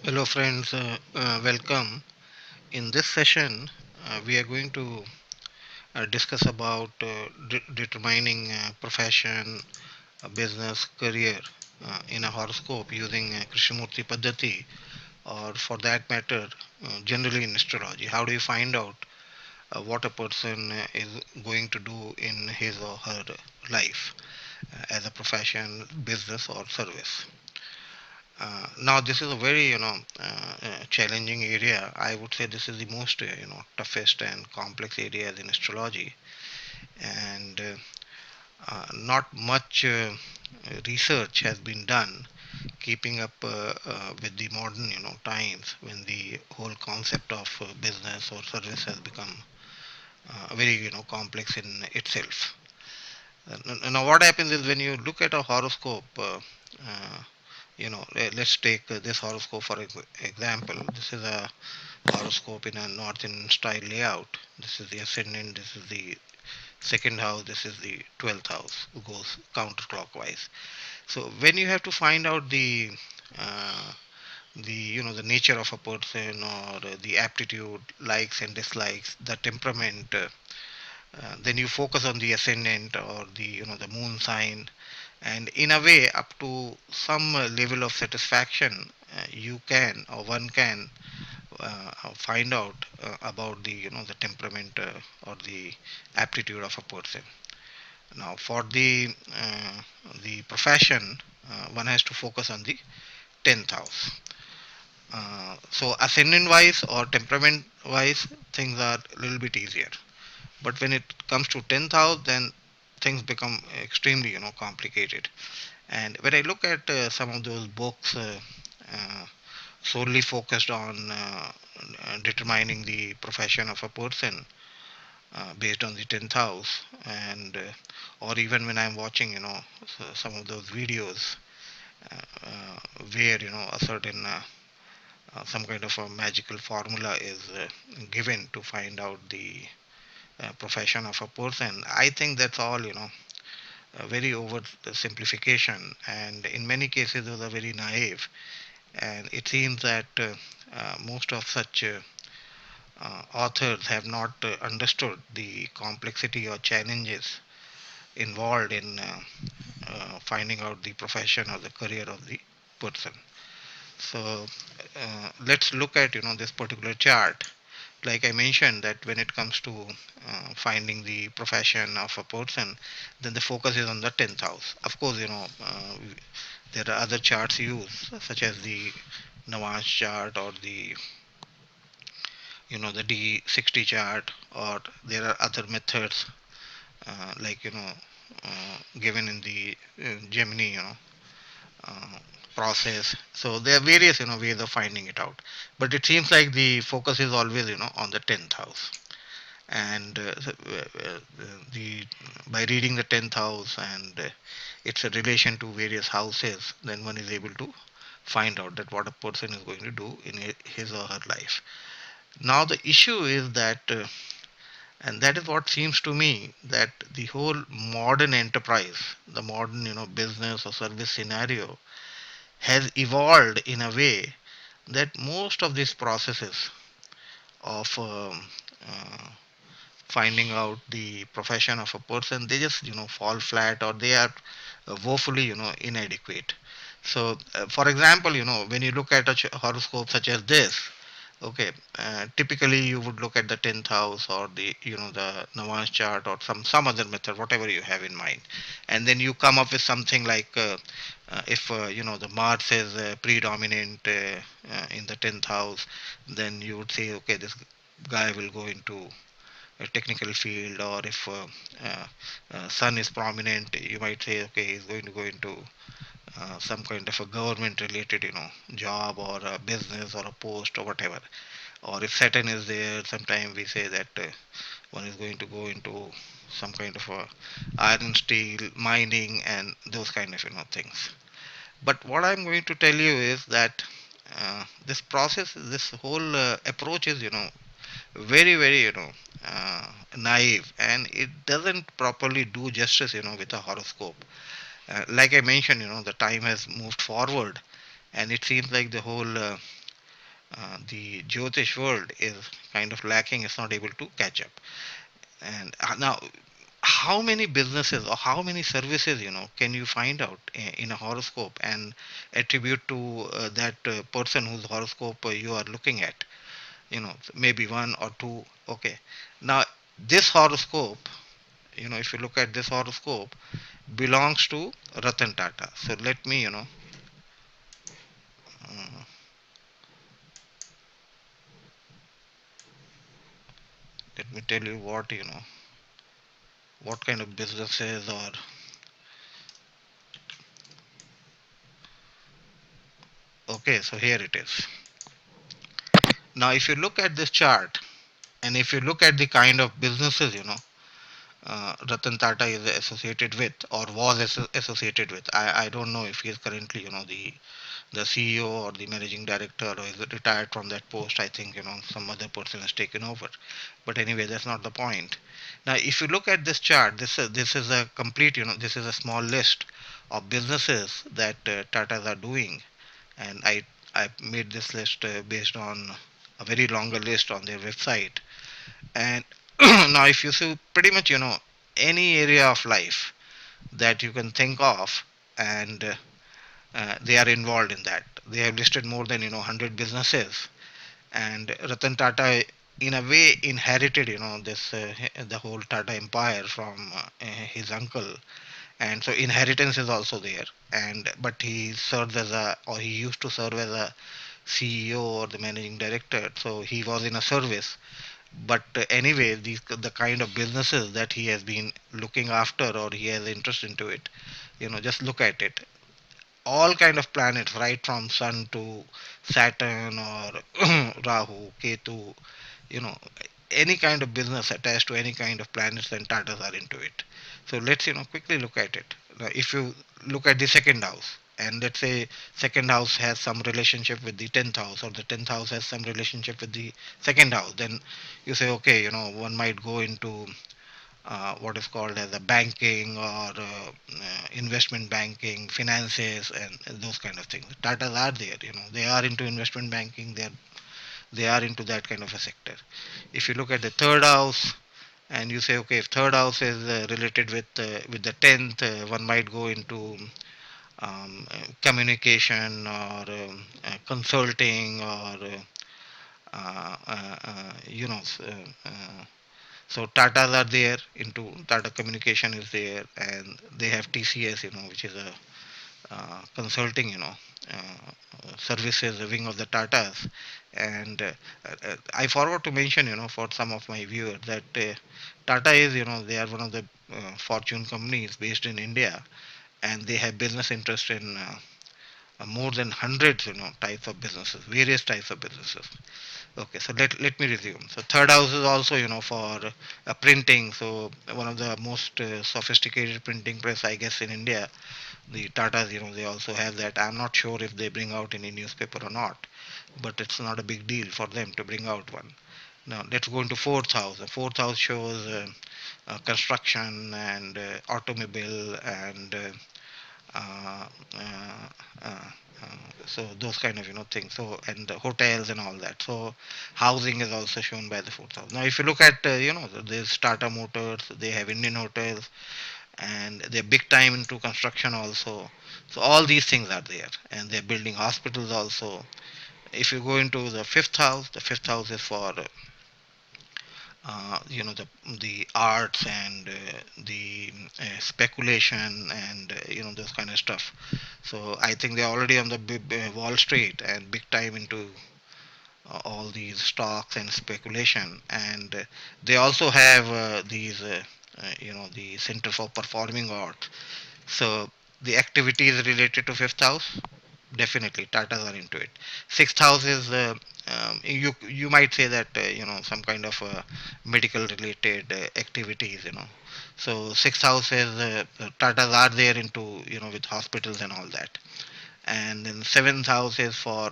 Hello, friends. Welcome. In this session, we are going to discuss about determining profession, business, career in a horoscope using Krishnamurti Paddhati, or for that matter, generally in astrology. How do you find out what a person is going to do in his or her life as a profession, business, or service? Now, this is a very challenging area. I would say this is the most toughest and complex areas in astrology, and not much research has been done keeping up with the modern times when the whole concept of business or service has become very complex in itself. Now, what happens is when you look at a horoscope. Let's take this horoscope for example. This is a horoscope in a northern style layout. This is the ascendant, this is the second house, this is the 12th house, who goes counterclockwise. So when you have to find out uh, the nature of a person, or the aptitude, likes and dislikes, the temperament, then you focus on the ascendant or the moon sign, and in a way up to some level of satisfaction, you can or one can find out about the temperament or the aptitude of a person. Now for the profession, one has to focus on the 10th house. So ascendant wise or temperament wise, things are a little bit easier, but when it comes to 10th house, then things become extremely complicated. And when I look at some of those books uh, solely focused on determining the profession of a person based on the 10th house, and or even when I'm watching some of those videos where a certain some kind of a magical formula is given to find out the profession of a person, I think that's all very over simplification, and in many cases those are very naive. And it seems that most of such authors have not understood the complexity or challenges involved in finding out the profession or the career of the person. So let's look at this particular chart. Like I mentioned, that when it comes to finding the profession of a person, then the focus is on the 10th house. Of course, there are other charts used, such as the Navas chart, or the D60 chart, or there are other methods like given in the Gemini uh, process. So there are various ways of finding it out, but it seems like the focus is always on the 10th house. And the by reading the 10th house and its a relation to various houses, then one is able to find out that what a person is going to do in his or her life. Now the issue is that and that is what seems to me, that the whole modern enterprise, the modern business or service scenario, has evolved in a way that most of these processes of uh, finding out the profession of a person, they just fall flat, or they are woefully inadequate. So for example, when you look at a horoscope such as this, okay, typically you would look at the 10th house, or the Navas chart, or some other method, whatever you have in mind, and then you come up with something like if the Mars is predominant in the 10th house, then you would say, okay, this guy will go into a technical field. Or if Sun is prominent, you might say, okay, he's going to go into some kind of a government related job, or a business, or a post, or whatever. Or if Saturn is there, sometimes we say that one is going to go into some kind of a iron, steel, mining, and those kind of things. But what I'm going to tell you is that this process, this whole approach is very very naive, and it doesn't properly do justice with a horoscope. Like I mentioned, the time has moved forward, and it seems like the whole The Jyotish world is kind of lacking, it's not able to catch up. And now, how many businesses or how many services, can you find out in a horoscope and attribute to that person whose horoscope you are looking at? Maybe one or two. Okay. Now, this horoscope, if you look at this horoscope, belongs to Ratan Tata. So uh, let me tell you what kind of businesses or okay. So here it is. Now, if you look at this chart and if you look at the kind of businesses, Ratan Tata is associated with or was associated with. I don't know if he is currently, the CEO or the managing director or is retired from that post. I think, some other person has taken over. But anyway, that's not the point. Now, if you look at this chart, this is a complete, this is a small list of businesses that Tatas are doing, and I made this list based on a very longer list on their website. And now, if you see pretty much, any area of life that you can think of, and they are involved in that. They have listed more than 100 businesses, and Ratan Tata, in a way, inherited this the whole Tata empire from his uncle, and so inheritance is also there. And but he served as a or he used to serve as a CEO or the managing director, so he was in a service. But anyway, the kind of businesses that he has been looking after or he has interest into it, just look at it. All kind of planets, right from Sun to Saturn or Rahu, Ketu, you know, any kind of business attached to any kind of planets, then Tatas are into it. So let's quickly look at it. Now, if you look at the second house, and let's say second house has some relationship with the 10th house, or the 10th house has some relationship with the second house, then you say, okay, one might go into what is called as a banking or investment banking, finances, and those kind of things. Tatas are there, they are into investment banking. They are into that kind of a sector. If you look at the third house, and you say, okay, if third house is related with the 10th, one might go into communication or consulting or so Tatas are there into Tata Communication is there, and they have TCS, which is a consulting, services wing of the Tatas. And I forgot to mention, for some of my viewers that Tata is, they are one of the fortune companies based in India, and they have business interest in more than hundreds, types of businesses, various types of businesses. Okay, so let me resume. So third house is also, for printing. So one of the most sophisticated printing press, I guess, in India, the Tatas, they also have that. I'm not sure if they bring out any newspaper or not, but it's not a big deal for them to bring out one. Now let's go into fourth house. The fourth house shows construction and automobile and uh, uh, uh, so those kind of things. So and the hotels and all that. So housing is also shown by the fourth house. Now if you look at there's Tata Motors, they have Indian Hotels, and they're big time into construction also. So all these things are there, and they're building hospitals also. If you go into the fifth house is for the arts and the speculation and those kind of stuff. So I think they're already on the Wall Street and big time into all these stocks and speculation. And they also have these the Center for Performing Arts. So the activities related to fifth house, definitely Tatas are into it. Sixth house is you might say that some kind of medical related activities. So sixth house is Tatas are there into with hospitals and all that. And then seventh house is for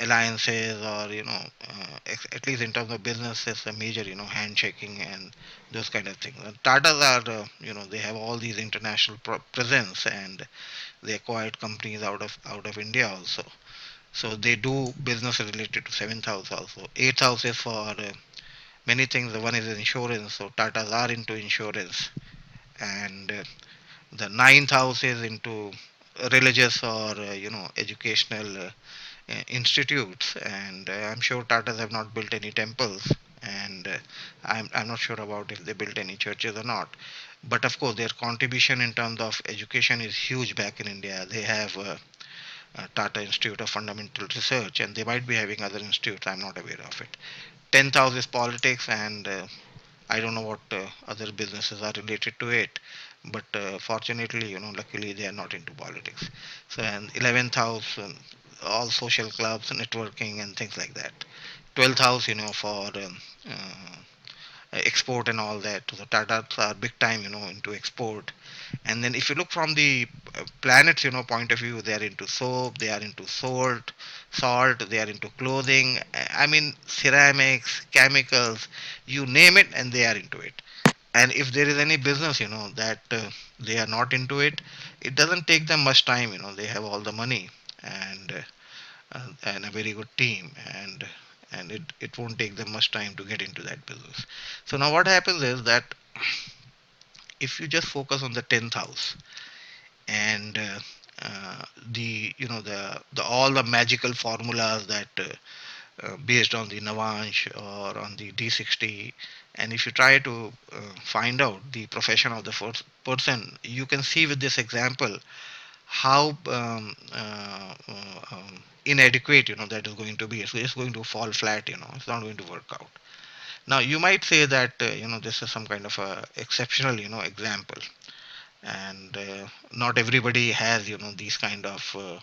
alliances or at least in terms of business, it's a major handshaking and those kind of things. Tatas are they have all these international presence, and they acquired companies out of India also. So they do business related to seventh house also. Eighth house is for many things. One is insurance, so Tatas are into insurance, and the ninth house is into religious or educational institutes. And I'm sure Tatas have not built any temples, and I'm not sure about if they built any churches or not. But of course, their contribution in terms of education is huge back in India. They have Tata Institute of Fundamental Research, and they might be having other institutes. I'm not aware of it. 10th house is politics, and I don't know what other businesses are related to it. But fortunately, luckily they are not into politics. So, and 11th house, all social clubs, networking, and things like that. 12th house, for export and all that. So Tatas are big time, into export. And then if you look from the planets, point of view, they are into soap, they are into salt, they are into clothing. I mean, ceramics, chemicals, you name it, and they are into it. And if there is any business, that they are not into it, it doesn't take them much time. They have all the money, and and a very good team, and it won't take them much time to get into that business. So now what happens is that if you just focus on the 10th house, and the the all the magical formulas that based on the Navansh or on the D60, and if you try to find out the profession of the first person, you can see with this example how inadequate that is going to be. So it's going to fall flat. It's not going to work out. Now you might say that this is some kind of a exceptional example, and not everybody has these kind of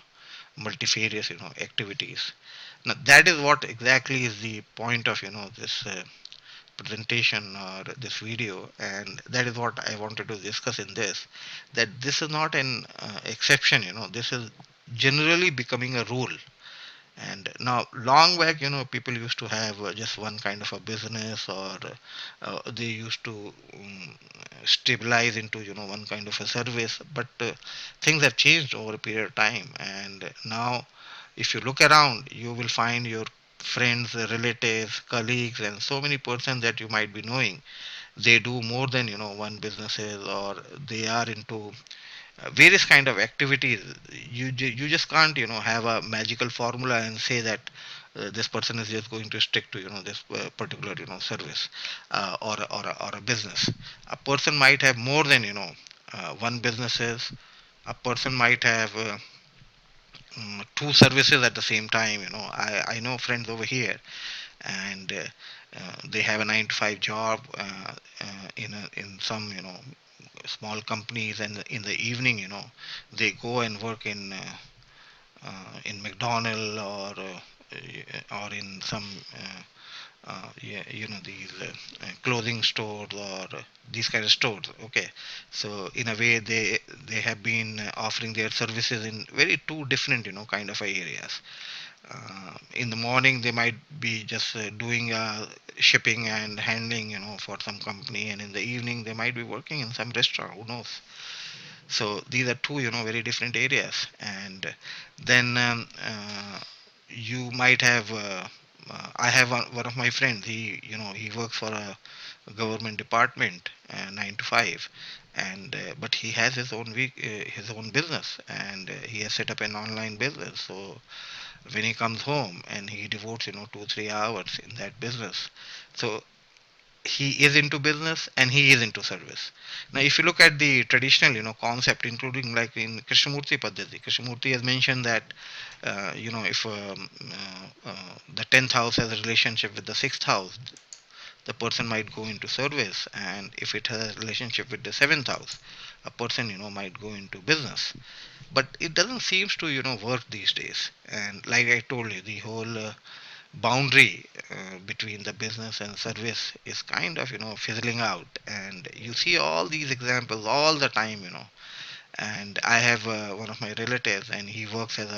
multifarious activities. Now that is what exactly is the point of this presentation or this video, and that is what I wanted to discuss in this, that this is not an exception. This is generally becoming a rule. And now, long back, people used to have just one kind of a business, or they used to stabilize into one kind of a service. But things have changed over a period of time, and now, if you look around, you will find your friends, relatives, colleagues, and so many persons that you might be knowing. They do more than one businesses, or they are into various kind of activities. You just can't have a magical formula and say that this person is just going to stick to this particular service, or a business. A person might have more than one businesses. A person might have two services at the same time. I know friends over here, and they have a 9 to 5 job in some small companies, and in the evening they go and work in McDonald, or in some yeah, these clothing stores, or these kind of stores. Okay, so in a way they have been offering their services in very two different kind of areas. In the morning they might be just doing shipping and handling for some company, and in the evening they might be working in some restaurant, who knows. So these are two very different areas. And then you might have I have one of my friends. He works for a government department, 9 to 5, and but he has his own business, and he has set up an online business. So when he comes home, and he devotes 2 3 hours in that business, so he is into business and he is into service. Now, if you look at the traditional, concept, including like in Krishnamurti Paddhati, Krishnamurti has mentioned that, if the 10th house has a relationship with the 6th house, the person might go into service, and if it has a relationship with the 7th house, a person, might go into business. But it doesn't seem to, work these days. And like I told you, the whole boundary between the business and service is kind of fizzling out, and you see all these examples all the time. And I have one of my relatives, and he works as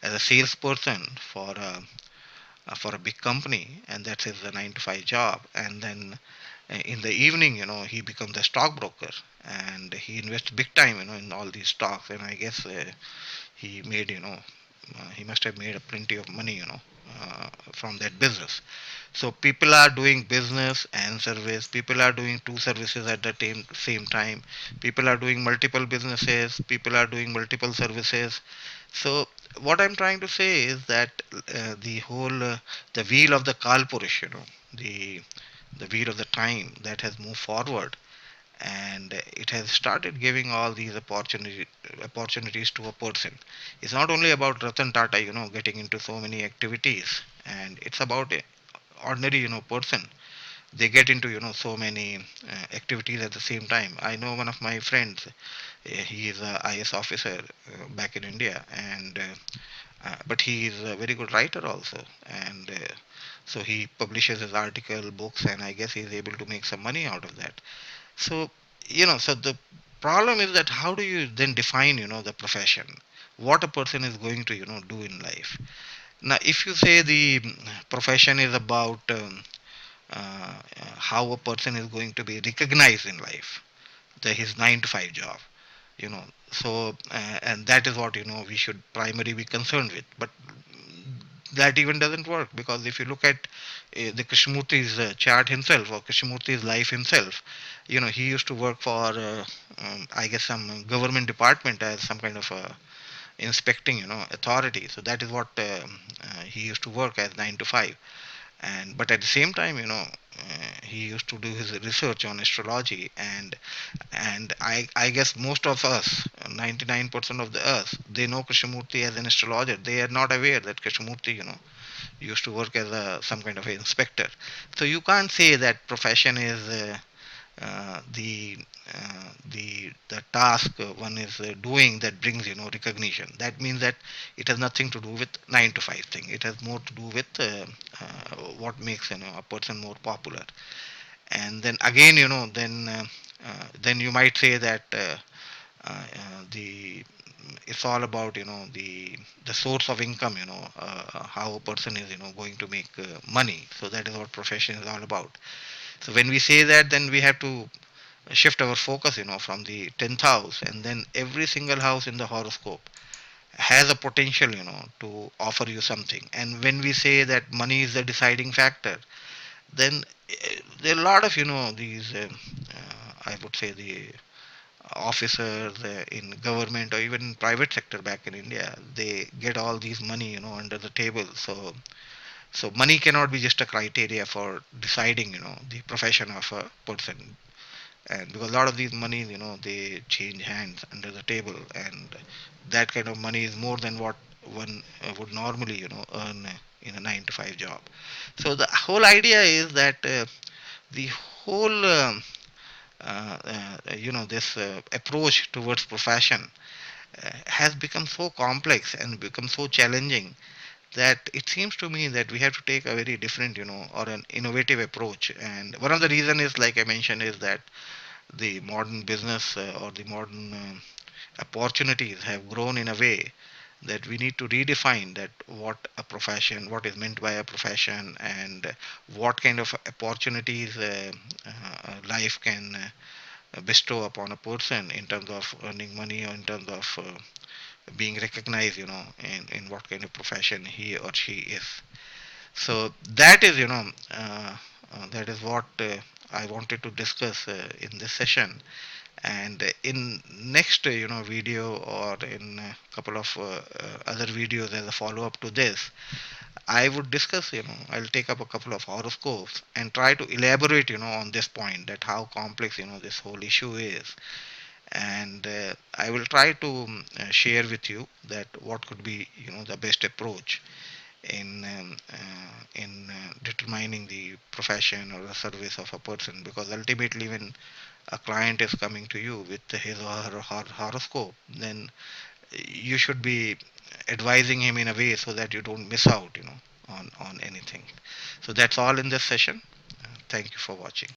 a salesperson for a big company, and that's his 9 to 5 job. And then in the evening, he becomes a stockbroker, and he invests big time in all these stocks. And I guess he made he must have made a plenty of money, from that business. So people are doing business and service. People are doing two services at the same time. People are doing multiple businesses. People are doing multiple services. So what I'm trying to say is that the wheel of the Kalpurish, the wheel of the time that has moved forward, and it has started giving all these opportunities to a person. It's not only about Ratan Tata, getting into so many activities, and it's about a ordinary, person. They get into, so many activities at the same time. I know one of my friends. He is a IS officer back in India, and but he is a very good writer also, and so he publishes his article, books, and I guess he is able to make some money out of that. So, so the problem is that how do you then define, the profession, what a person is going to, do in life. Now, if you say the profession is about how a person is going to be recognized in life, his 9 to 5 job, you know, so and that is what, we should primarily be concerned with. But that even doesn't work, because if you look at the Krishnamurti's chart himself, or Krishnamurti's life himself, he used to work for, I guess, some government department as some kind of inspecting, authority. So that is what he used to work as 9 to 5. And but at the same time, he used to do his research on astrology, and I guess most of us, 99% of the us, they know Krishnamurti as an astrologer. They are not aware that Krishnamurti, used to work as some kind of an inspector. So you can't say that profession is the task one is doing that brings, recognition. That means that it has nothing to do with 9 to 5 thing. It has more to do with what makes, a person more popular. And then again, then you might say that the it's all about, the source of income, how a person is, going to make money. So that is what profession is all about. So when we say that, then we have to shift our focus, from the 10th house, and then every single house in the horoscope has a potential, to offer you something. And when we say that money is the deciding factor, then there are a lot of, these I would say the officers in government or even in private sector back in India, they get all these money, under the table. So money cannot be just a criteria for deciding, the profession of a person. And because a lot of these money, they change hands under the table, and that kind of money is more than what one would normally, earn in a 9 to 5 job. So the whole idea is that the whole this approach towards profession has become so complex and become so challenging that it seems to me that we have to take a very different, or an innovative approach. And one of the reason is, like I mentioned, is that the modern business or the modern opportunities have grown in a way that we need to redefine that what is meant by a profession, and what kind of opportunities life can bestow upon a person in terms of earning money, or in terms of being recognized, in what kind of profession he or she is. So that is, that is what I wanted to discuss in this session. And in next, video, or in a couple of other videos as a follow up to this, I would discuss, I'll take up a couple of horoscopes and try to elaborate, on this point, that how complex, this whole issue is. And I will try to share with you that what could be, the best approach in determining the profession or the service of a person. Because ultimately, when a client is coming to you with his or her horoscope, then you should be advising him in a way so that you don't miss out, on anything. So that's all in this session. Thank you for watching.